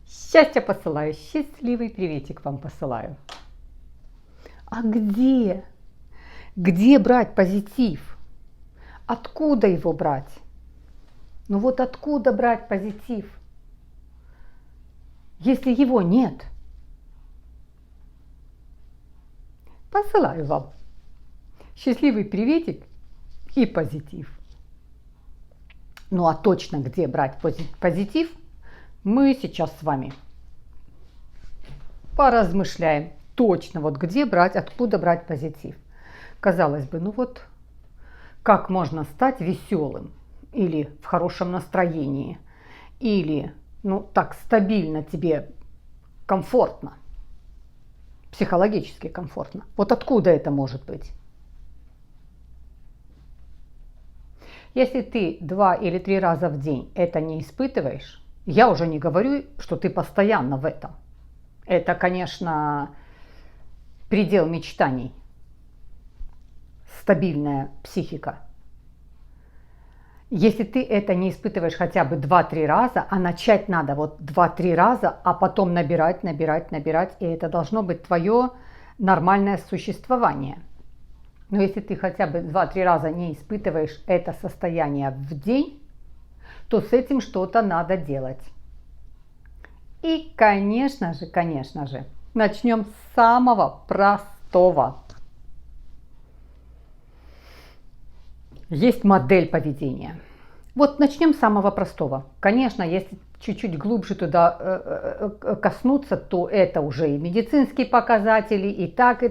Счастья посылаю, счастливый приветик вам посылаю. А где? Где брать позитив? Откуда его брать? Ну вот откуда брать позитив, если его нет? Посылаю вам счастливый приветик и позитив. Ну а точно где брать позитив, мы сейчас с вами поразмышляем. Точно вот где брать, откуда брать позитив. Казалось бы, ну вот как можно стать веселым или в хорошем настроении, или ну так стабильно тебе комфортно, психологически комфортно. Вот откуда это может быть? Если ты 2 или 3 раза в день это не испытываешь, я уже не говорю, что ты постоянно в этом. Это, конечно, предел мечтаний. Стабильная психика. Если ты это не испытываешь хотя бы 2-3 раза, а начать надо вот 2-3 раза, а потом набирать, и это должно быть твое нормальное существование. Но если ты хотя бы 2-3 раза не испытываешь это состояние в день, то с этим что-то надо делать. И, конечно же, начнем с самого простого. Есть модель поведения. Вот начнем с самого простого. Конечно, если чуть-чуть глубже туда коснуться, то это уже и медицинские показатели, и так.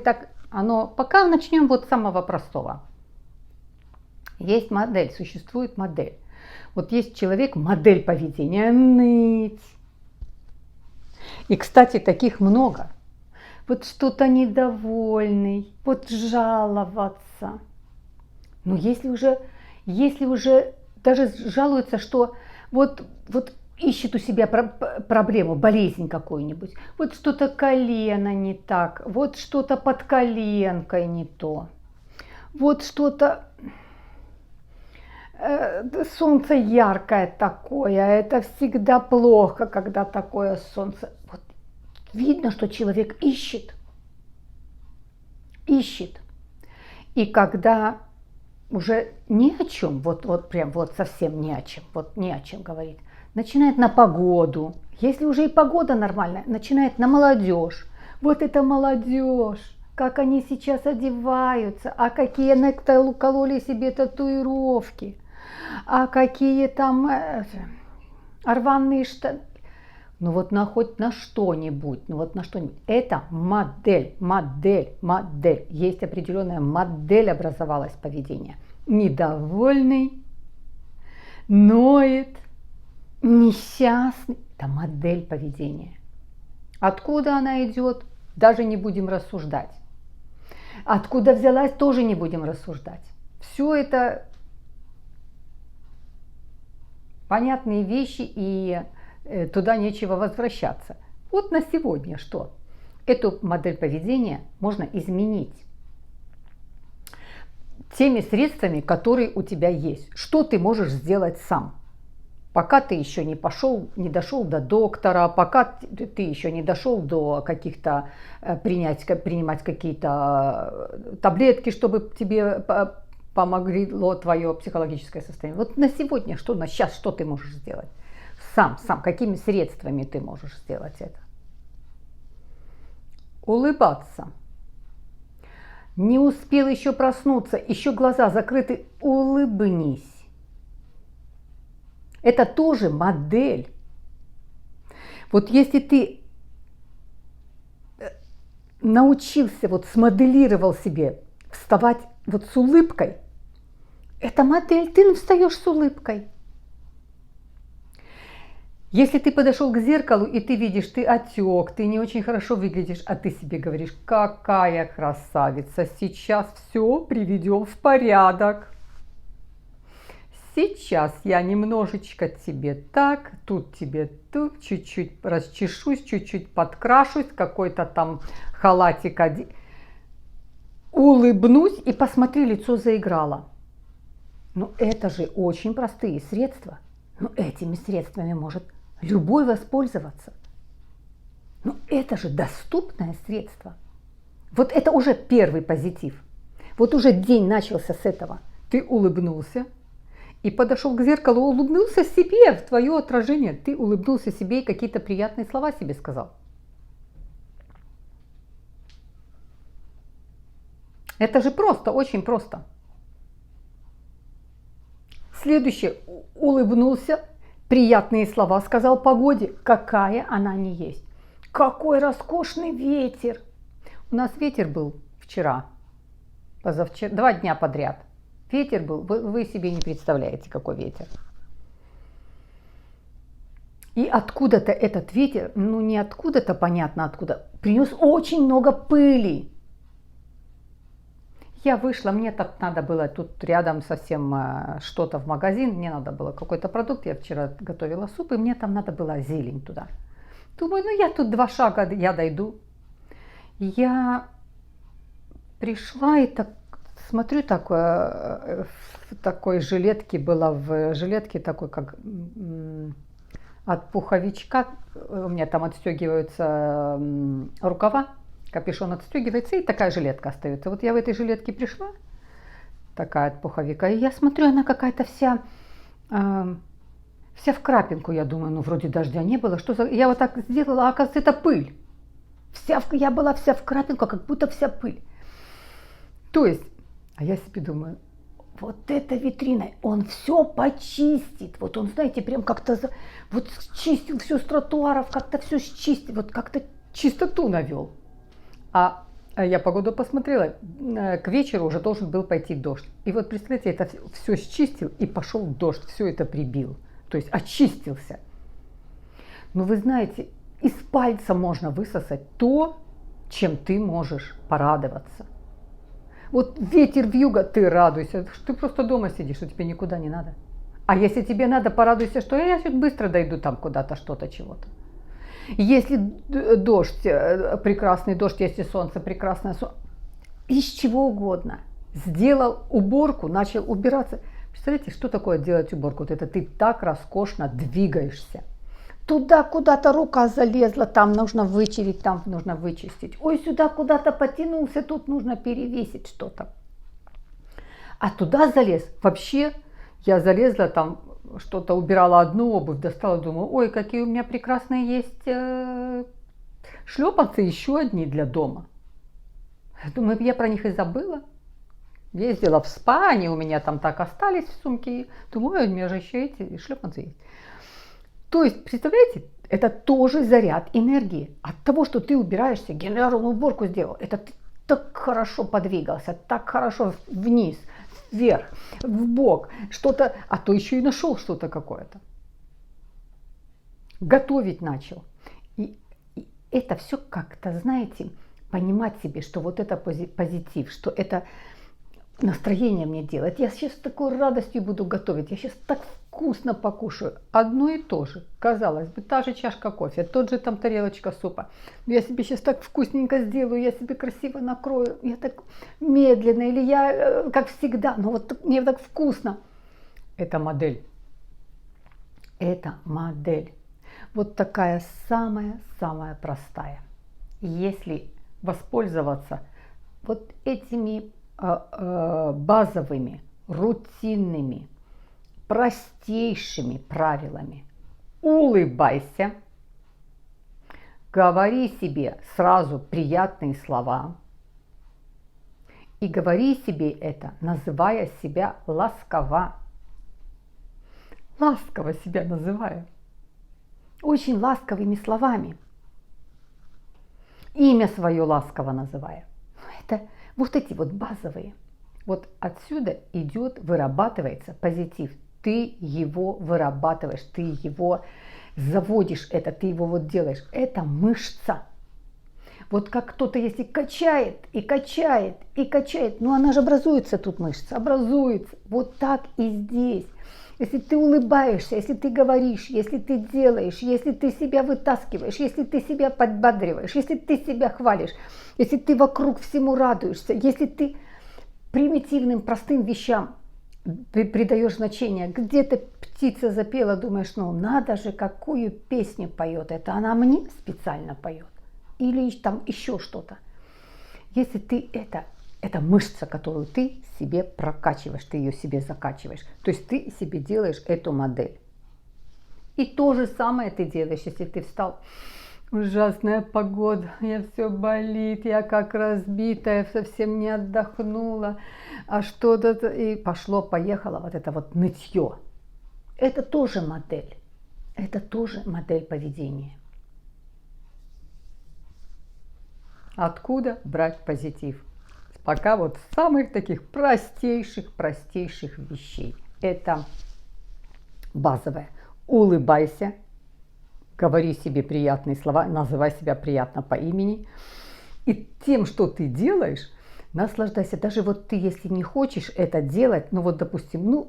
Пока начнем вот с самого простого. Есть модель, существует модель. Вот есть человек, модель поведения, ныть. И, кстати, таких много. Вот что-то недовольный, вот жаловаться. Но если уже даже жалуется, что вот ищет у себя проблему, болезнь какую-нибудь, вот что-то колено не так, вот что-то под коленкой не то, вот что-то солнце яркое такое, это всегда плохо, когда такое солнце. Вот видно, что человек ищет. И когда уже ни о чем, прям совсем ни о чем говорит, начинает на погоду. Если уже и погода нормальная, начинает на молодежь. Вот это молодежь, как они сейчас одеваются, а какие накололи себе татуировки, а какие там рваные штаны. Ну вот хоть на что-нибудь, Это модель. Есть определенная модель образовалась поведения. Недовольный, ноет, несчастный. Это модель поведения. Откуда она идет, даже не будем рассуждать. Откуда взялась, тоже не будем рассуждать. Все это понятные вещи, и туда нечего возвращаться. Вот на сегодня что? Эту модель поведения можно изменить теми средствами, которые у тебя есть. Что ты можешь сделать сам? Пока ты еще не дошел до доктора, пока ты еще не дошел до каких-то принимать какие-то таблетки, чтобы тебе помогло твое психологическое состояние. Вот на сегодня, на сейчас, что ты можешь сделать? Сам, какими средствами ты можешь сделать это? Улыбаться. Не успел еще проснуться, еще глаза закрыты, улыбнись. Это тоже модель. Вот если ты научился, смоделировал себе вставать с улыбкой, это модель, ты встаешь с улыбкой. Если ты подошел к зеркалу и ты видишь, ты отек, ты не очень хорошо выглядишь, а ты себе говоришь: какая красавица, сейчас все приведем в порядок. Сейчас я немножечко тебе так, тут тебе тут, чуть-чуть расчешусь, чуть-чуть подкрашусь, какой-то там халатик улыбнусь, и посмотри, лицо заиграло. Ну это же очень простые средства. Но этими средствами может любой воспользоваться. Но это же доступное средство. Вот это уже первый позитив. Вот уже день начался с этого. Ты улыбнулся и подошел к зеркалу, улыбнулся себе, в твое отражение. Ты улыбнулся себе и какие-то приятные слова себе сказал. Это же просто, очень просто. Следующее. Улыбнулся, приятные слова сказал погоде, какая она не есть. Какой роскошный ветер. У нас ветер был вчера, позавчера, 2 дня подряд. Ветер был, вы себе не представляете, какой ветер. И откуда-то этот ветер, ну не откуда-то, понятно откуда, принес очень много пыли. Я вышла, мне так надо было, тут рядом совсем что-то в магазин, мне надо было какой-то продукт, я вчера готовила суп, и мне там надо было зелень туда. Думаю, ну я тут 2 шага, я дойду. Я пришла и так смотрю, так, в такой жилетке была, в жилетке такой, как от пуховичка, у меня там отстегиваются рукава. Капюшон отстегивается, и такая жилетка остается. Вот я в этой жилетке пришла, такая от пуховика, и я смотрю, она какая-то вся в крапинку. Я думаю, ну вроде дождя не было. Что за... Я вот так сделала, а оказывается, это пыль. Я была вся в крапинку, как будто вся пыль. То есть, а я себе думаю, вот эта витрина, он все почистит. Вот он, знаете, прям как-то вот чистил все с тротуаров, как-то все счистил, вот как-то чистоту навел. А я погоду посмотрела, к вечеру уже должен был пойти дождь. И вот, представляете, это все счистил, и пошел дождь, все это прибил. То есть очистился. Но вы знаете, из пальца можно высосать то, чем ты можешь порадоваться. Вот ветер вьюга, ты радуйся, ты просто дома сидишь, что тебе никуда не надо. А если тебе надо, порадуйся, что я сейчас быстро дойду там куда-то, что-то, чего-то. Если дождь, прекрасный дождь, если солнце, прекрасное солнце, из чего угодно. Сделал уборку, начал убираться. Представляете, что такое делать уборку? Вот это ты так роскошно двигаешься. Туда куда-то рука залезла, там нужно вытереть, там нужно вычистить. Ой, сюда куда-то потянулся, тут нужно перевесить что-то. А туда залез. Вообще, я залезла там, что-то убирала одну обувь, достала, думаю, ой, какие у меня прекрасные есть шлепанцы, еще одни для дома. Думаю, я про них и забыла. Ездила в спа, они у меня там так остались в сумке. Думаю, ой, у меня же еще эти шлепанцы есть. То есть, представляете, это тоже заряд энергии. От того, что ты убираешься, генеральную уборку сделал, это ты так хорошо подвигался, так хорошо вниз, вверх, в бок, что-то, а то еще и нашел что-то какое-то. Готовить начал. И это все как-то, знаете, понимать себе, что вот это позитив, что это настроение мне делает. Я сейчас с такой радостью буду готовить, я сейчас так вкусно покушаю. Одно и то же, казалось бы, та же чашка кофе, тот же там тарелочка супа. Я себе сейчас так вкусненько сделаю, я себе красиво накрою, я так медленно, или я как всегда, но вот мне так вкусно. Это модель. Это модель. Вот такая самая-самая простая. Если воспользоваться вот этими базовыми, рутинными, простейшими правилами. Улыбайся, говори себе сразу приятные слова и говори себе это, называя себя ласково. Ласково себя называя. Очень ласковыми словами. Имя свое ласково называя. Это вот эти вот базовые. Вот отсюда идет, вырабатывается позитив. Ты его вырабатываешь, ты его заводишь, это, ты его вот делаешь. Это мышца. Вот как кто-то, если качает и качает и качает, ну она же образуется тут мышца, образуется. Вот так и здесь. Если ты улыбаешься, если ты говоришь, если ты делаешь, если ты себя вытаскиваешь, если ты себя подбадриваешь, если ты себя хвалишь, если ты вокруг всему радуешься, если ты примитивным, простым вещам придаешь значение, где-то птица запела, думаешь, ну надо же, какую песню поет, это она мне специально поет. или там еще что-то. Если ты это мышца, которую ты себе прокачиваешь, ты ее себе закачиваешь. То есть ты себе делаешь эту модель. И то же самое ты делаешь, если ты встал. Ужасная погода, я все болит, я как разбитая, совсем не отдохнула, а что-то, и пошло-поехало вот это вот нытье. Это тоже модель, это тоже модель поведения. Откуда брать позитив? Пока вот самых таких простейших вещей. Это базовое. Улыбайся, говори себе приятные слова, называй себя приятно по имени. И тем, что ты делаешь, наслаждайся. Даже вот ты, если не хочешь это делать, ну вот, допустим,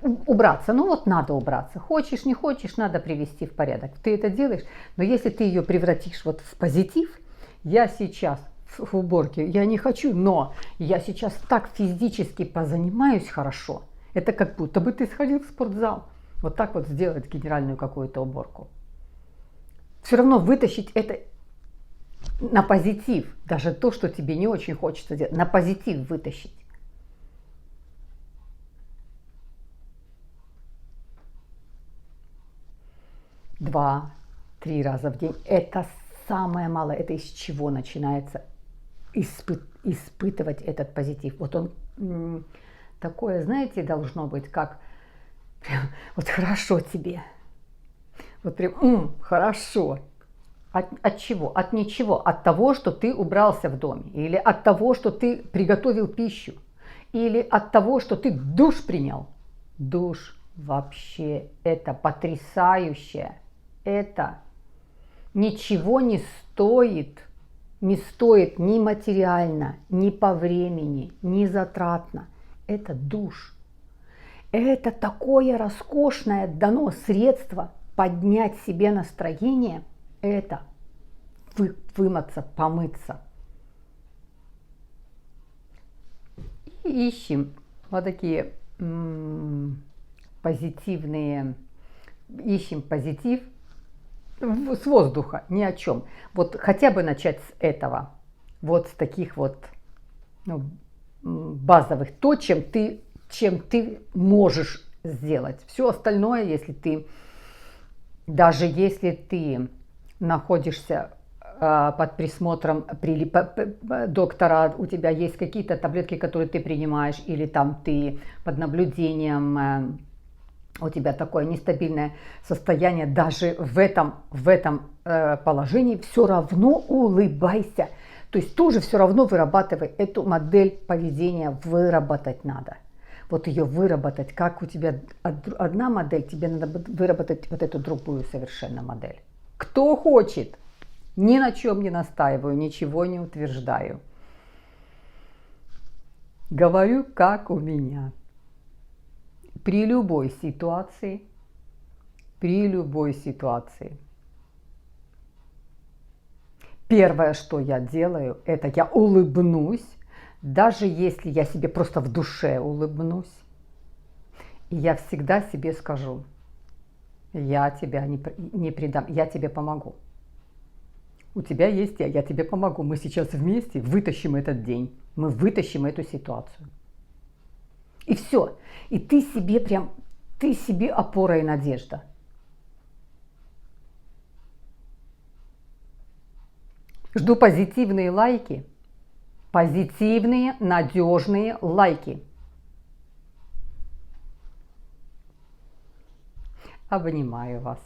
убраться, ну вот надо убраться. Хочешь, не хочешь, надо привести в порядок. Ты это делаешь, но если ты ее превратишь вот в позитив, я сейчас в уборке, я не хочу, но я сейчас так физически позанимаюсь хорошо. Это как будто бы ты сходил в спортзал. Вот так вот сделать генеральную какую-то уборку. Все равно вытащить это на позитив. Даже то, что тебе не очень хочется делать, на позитив вытащить. Два-три раза в день. Это самое малое. Это из чего начинается испытывать этот позитив. Вот он такое, знаете, должно быть, как прям, вот хорошо тебе. Вот прям хорошо. От чего? От ничего. От того, что ты убрался в доме. Или от того, что ты приготовил пищу. Или от того, что ты душ принял. Душ вообще это потрясающе. Это ничего не стоит. Не стоит ни материально, ни по времени, ни затратно. Это душ. Это такое роскошное дано средство поднять себе настроение. Это вымыться, помыться. И ищем вот такие позитивные, ищем позитив с воздуха, ни о чем. Вот хотя бы начать с этого, вот с таких вот базовых, то, чем ты можешь сделать. Все остальное, если ты, даже если ты находишься под присмотром доктора, у тебя есть какие-то таблетки, которые ты принимаешь, или там ты под наблюдением, у тебя такое нестабильное состояние, даже в этом положении все равно улыбайся. То есть тоже все равно вырабатывай эту модель поведения, выработать надо. Вот ее выработать, как у тебя одна модель, тебе надо выработать вот эту другую совершенно модель. Кто хочет, ни на чем не настаиваю, ничего не утверждаю. Говорю, как у меня. При любой ситуации, первое, что я делаю, это я улыбнусь, даже если я себе просто в душе улыбнусь. И я всегда себе скажу, я тебя не предам, я тебе помогу. У тебя есть я тебе помогу. Мы сейчас вместе вытащим этот день, мы вытащим эту ситуацию. И все. И ты себе опора и надежда. Жду позитивные лайки. Позитивные, надежные лайки. Обнимаю вас.